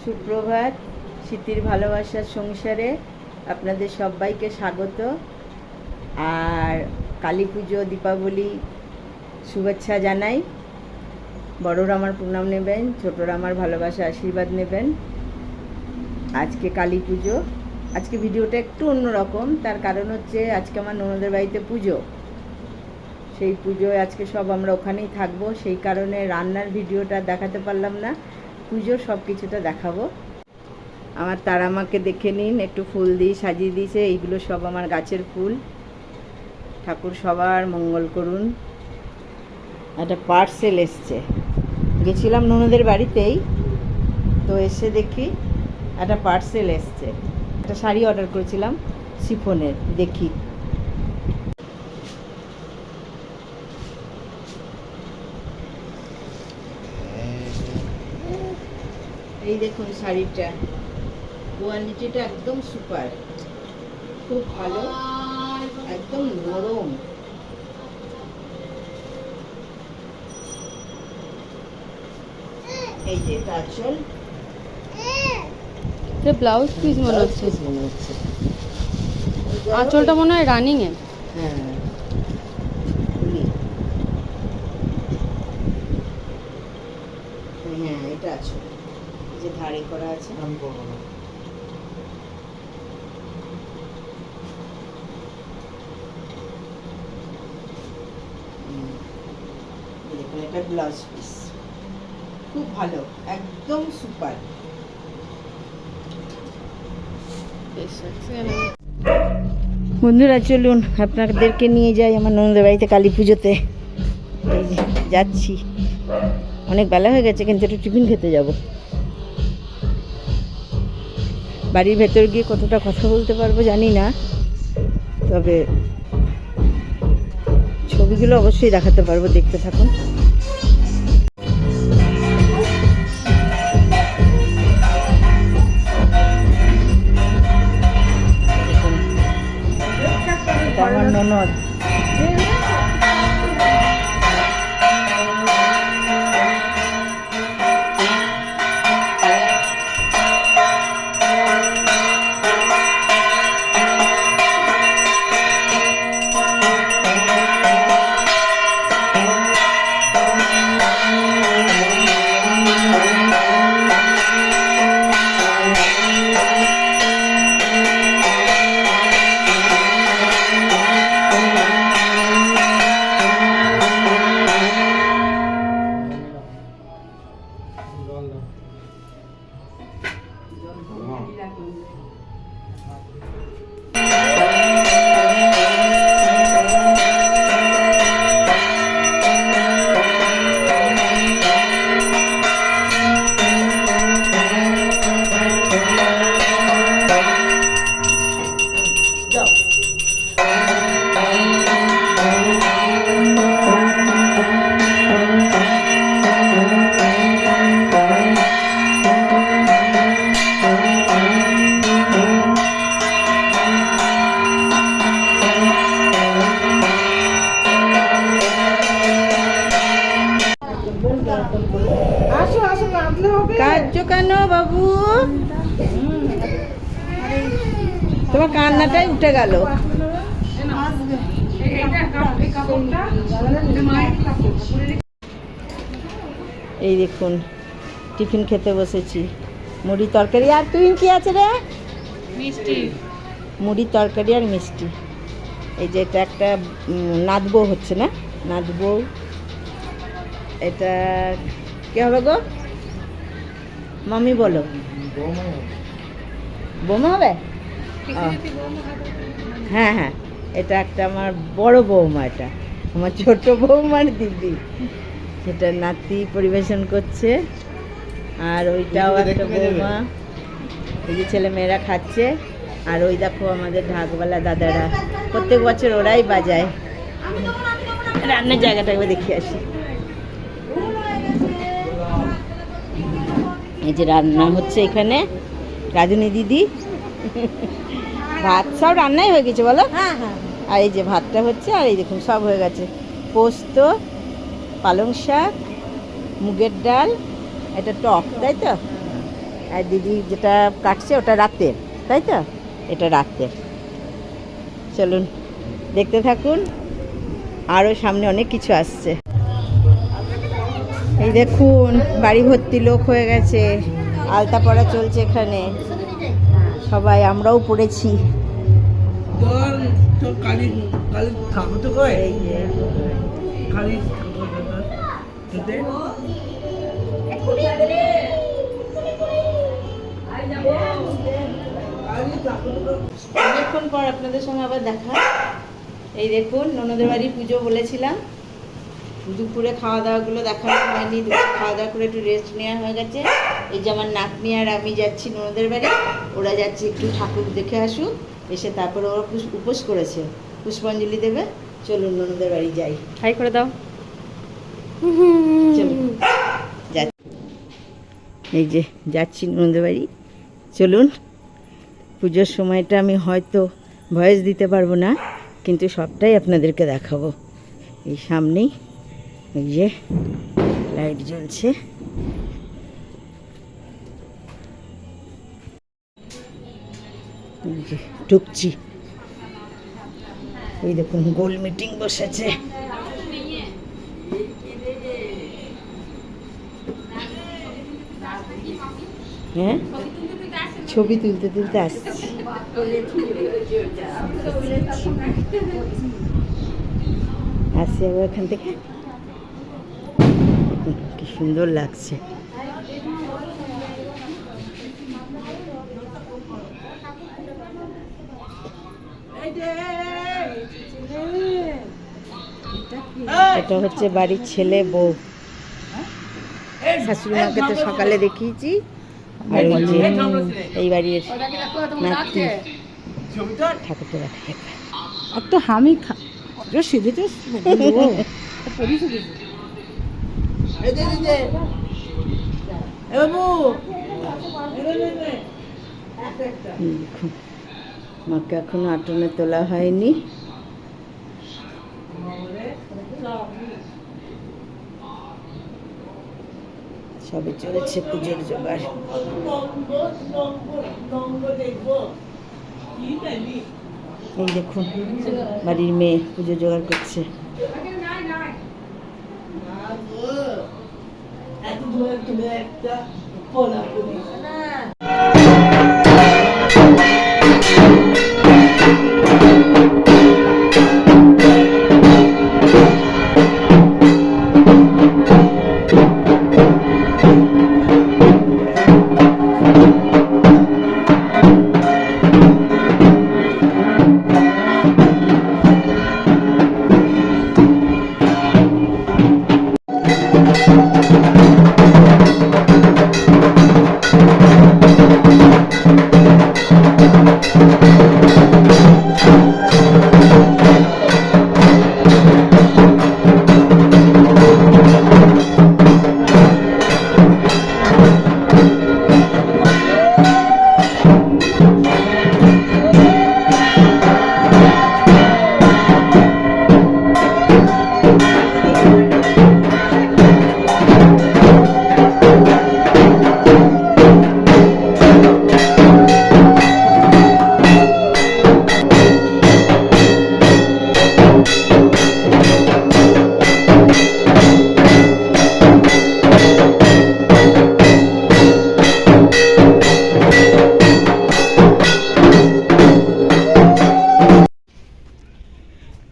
সুপ্রভাত। স্মৃতির ভালোবাসার সংসারে আপনাদের সবাইকে স্বাগত। আর কালী পুজো দীপাবলি শুভেচ্ছা জানাই। বড়রা আমার প্রণাম নেবেন, ছোটরা আমার ভালোবাসা আশীর্বাদ নেবেন। আজকে কালী পুজো, আজকে ভিডিওটা একটু অন্যরকম, তার কারণ হচ্ছে আজকে আমার ননদের বাড়িতে পুজো। সেই পুজোয় আজকে সব আমরা ওখানেই থাকবো, সেই কারণে রান্নার ভিডিওটা দেখাতে পারলাম না, পুজোর সব কিছুটা দেখাবো। আমার তারামাকে দেখে নিন, একটু ফুল দিয়ে সাজিয়ে দিয়েছে, এইগুলো সব আমার গাছের ফুল। ঠাকুর সবার মঙ্গল করুন। একটা পার্সেল এসছে, গেছিলাম ননদের বাড়িতেই, তো এসে দেখি একটা পার্সেল এসছে। একটা শাড়ি অর্ডার করেছিলাম শিফনের, দেখি। এই দেখুন শাড়িটা, কোয়ালিটিটা একদম সুপার, খুব ভালো, একদম নরম। এই যে এটা আঁচল, এটা ব্লাউজ পিস মনে হচ্ছে। আঁচলটা মনে হয় রানিং এ। হ্যাঁ, হ্যাঁ এটা আঁচল, যে ধারে করা আছে। দেখুন এটা ব্লাউজ পিস, খুব ভালো, একদম সুপার। বন্ধুরা চলুন আপনাদেরকে নিয়ে যাই আমার ননদের বাড়িতে কালী পুজোতে। এই যে যাচ্ছি, অনেক বেলা হয়ে গেছে, কিন্তু একটু টিফিন খেতে যাব। বাড়ির ভেতর গিয়ে কতটা কথা বলতে পারবো জানি না, তবে ছবিগুলো অবশ্যই দেখাতে পারবো, দেখতে থাকুন। আমার ননদ, কাঁদছো কেন বাবু? তোমার কান্নাটাই উঠে গেল। এই দেখুন টিফিন খেতে বসেছি, মুড়ি তরকারি। আর তুই কি আছে রে? মিষ্টি, মুড়ি তরকারি আর মিষ্টি। এই যে এটা একটা নাদবউ হচ্ছে না, নাদবউ। এটা কি হবে গো মামি বলো? বৌমা হবে? হ্যাঁ হ্যাঁ, এটা একটা আমার বড় বৌমা, এটা আমার ছোট বৌমার দিদি, সেটা নাতি পরিবেশন করছে। আর ওইটাও একটা বৌমা, এই যে ছেলে মেয়েরা খাচ্ছে। আর ওই দেখো আমাদের ঢাকওয়ালা দাদারা, প্রত্যেক বছর ওরাই বাজায়। রান্নার জায়গাটা একবার দেখিয়ে আসি। এই যে রান্না হচ্ছে এখানে, রাজনী দিদি ভাত সব রান্নাই হয়ে গেছে বলো? হ্যাঁ হ্যাঁ। আর এই যে ভাতটা হচ্ছে, আর এই দেখুন সব হয়ে গেছে, পোস্ত, পালং শাক, মুগের ডাল, এটা টক, তাই তো? আর দিদি যেটা কাটছে ওটা রাতের, তাই তো? এটা রাতের। চলুন দেখতে থাকুন, আরও সামনে অনেক কিছু আসছে। এই দেখুন বাড়ি ভর্তি লোক হয়ে গেছে, আলতা পড়া চলছে এখানে, সবাই আমরাও পড়েছি। এই যে অনেকক্ষণ পর আপনাদের সঙ্গে আবার দেখা। এই দেখুন ননদের বাড়ি পুজো বলেছিলাম, দুপুরে খাওয়া দাওয়াগুলো দেখানো হয়নি, দুপুরে খাওয়া দাওয়া করে একটু রেস্ট নেওয়া হয়ে গেছে। এই যে আমার নাতনি আর আমি যাচ্ছি ননদের বাড়ি, ওরা যাচ্ছে একটু ঠাকুর দেখে আসুক, এসে তারপরে ওরা উপোস করেছে, পুষ্পাঞ্জলি দেবে। চলুন ননদের বাড়ি যাই। হাই করে দাও। চলুন যাচ্ছি, এই যে যাচ্ছি ননদের বাড়ি। চলুন, পুজোর সময়টা আমি হয়তো ভয়েস দিতে পারবো না, কিন্তু সবটাই আপনাদেরকে দেখাবো। এই সামনেই এই যে লাইট জ্বলছে, এই যে ঢুকছি। এই দেখুন গোল মিটিং বসেছে। হ্যাঁ, ছবি তুলতে তুলতে আসছি। আসছি আবার এখান থেকে। কি সুন্দর লাগছে। এটা হচ্ছে বাড়ির ছেলে বউ। শাশুড়ি মাকে তো সকালে দেখিয়েছি, আর ওই যে এই বাড়ির নাতি ঠাকুরটা দেখা। अब तो हम ही जो सीधे तो দেখুন মাকে এখনো আটনে তোলা হয়নি। সবে চলছে পুজোর জোগাড়। এই দেখুন বাড়ির মেয়ে পুজো জোগাড় করছে।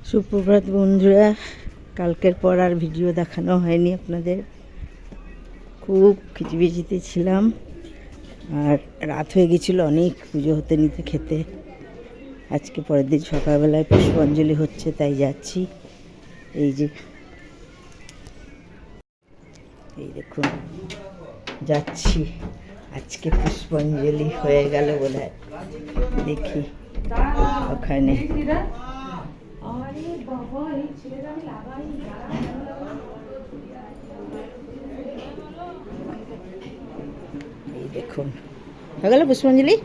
সুপ্রভাত বন্ধুরা, কালকের পর আর ভিডিও দেখানো হয়নি আপনাদের, খুব খিচিবিচিতে ছিলাম, আর রাত হয়ে গেছিলো অনেক পুজো হতে নিতে খেতে। আজকে পরের দিন সকালবেলায় পুষ্পাঞ্জলি হচ্ছে, তাই যাচ্ছি। এই যে এই দেখুন যাচ্ছি, আজকে পুষ্পাঞ্জলি হয়ে গেল বোধহয়, দেখি ওখানে। এই দেখুন হয়ে গেল পুষ্পাঞ্জলি।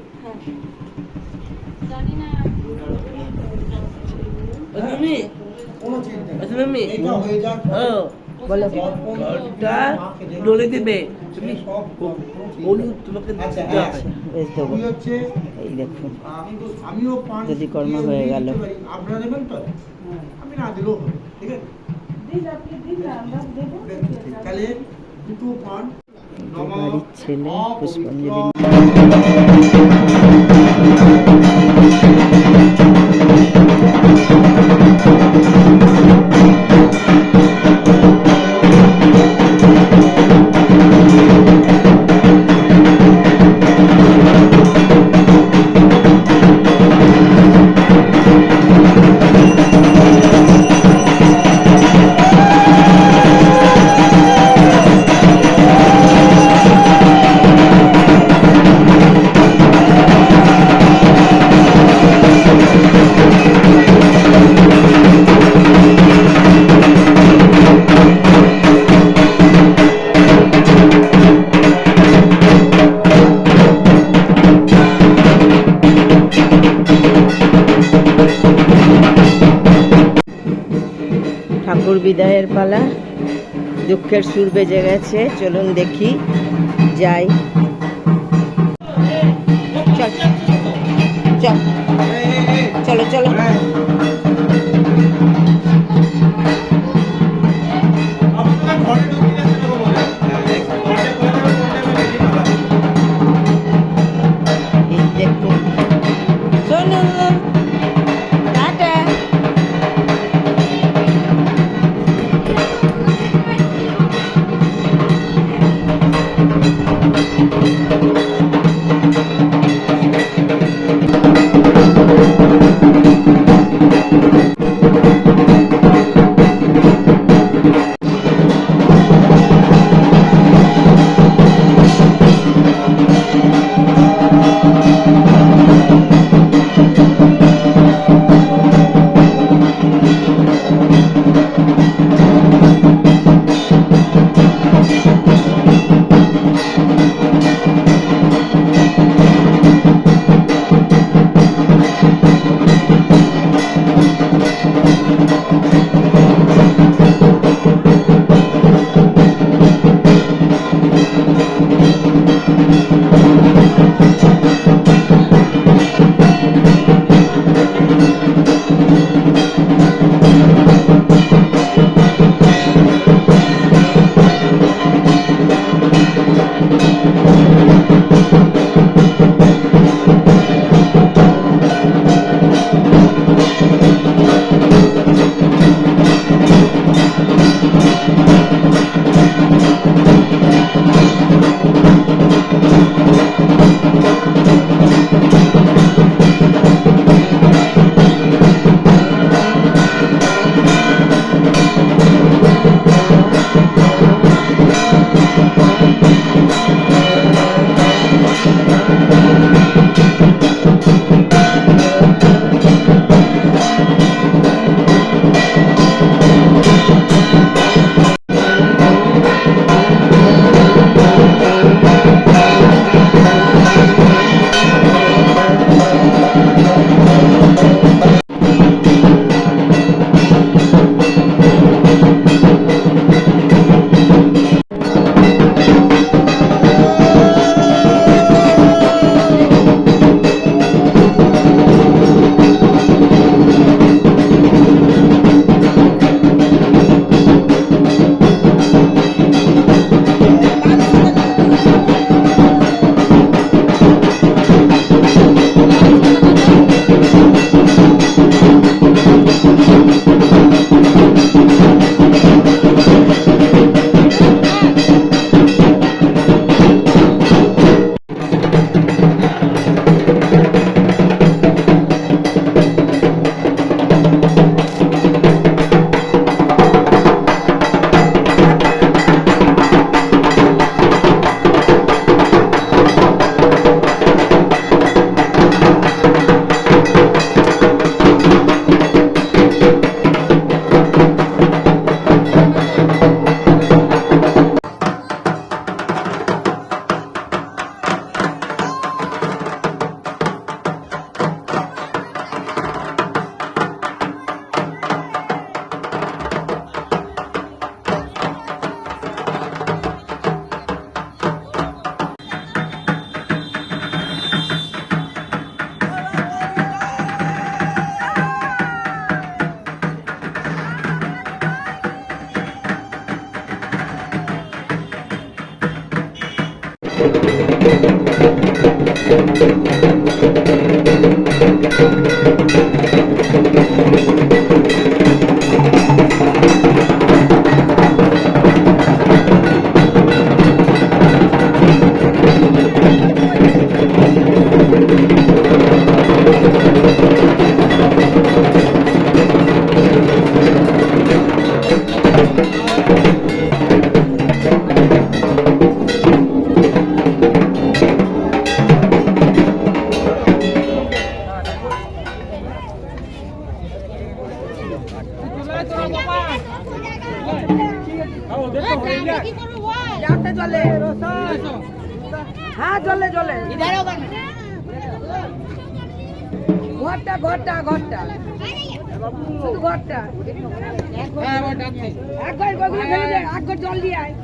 বলো ডলে দেবে, তুমি হলুদ তোমাকে আচ্ছা, দিতে হবে। আচ্ছা বেশ দেবো। ওই হচ্ছে এই দেখুন আমিও পান যদি কর্ম দিয়ে হয়ে দিতে গেল। পারি। আপনারা দেবেন তো? আমি না দিলেও হবে, ঠিক আছে? তাহলে দুটো পান বাড়ির ছেলে পুষ্পাঞ্জলি ঠাকুর বিদায়ের পালা। দুঃখের সুর বেজে গেছে, চলুন দেখি যাই। চল চল চলো চলো। এই দেখুন শোনো টাটা। হ্যাঁ জলে জলে ঘরটা ঘরটা ঘরটা শুধু ঘরটা এক ঘর জল দিয়ে আয়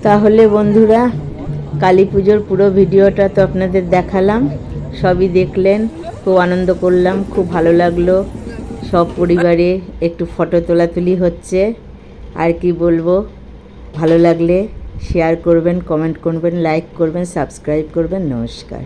তাহলে বন্ধুরা, কালী পুজোর পুরো ভিডিওটা তো আপনাদের দেখালাম, সবই দেখলেন, খুব আনন্দ করলাম, খুব ভালো লাগলো। সব পরিবারে একটু ফটো তোলাতুলি হচ্ছে। আর কি বলবো, ভালো লাগলে শেয়ার করবেন, কমেন্ট করবেন, লাইক করবেন, সাবস্ক্রাইব করবেন। নমস্কার।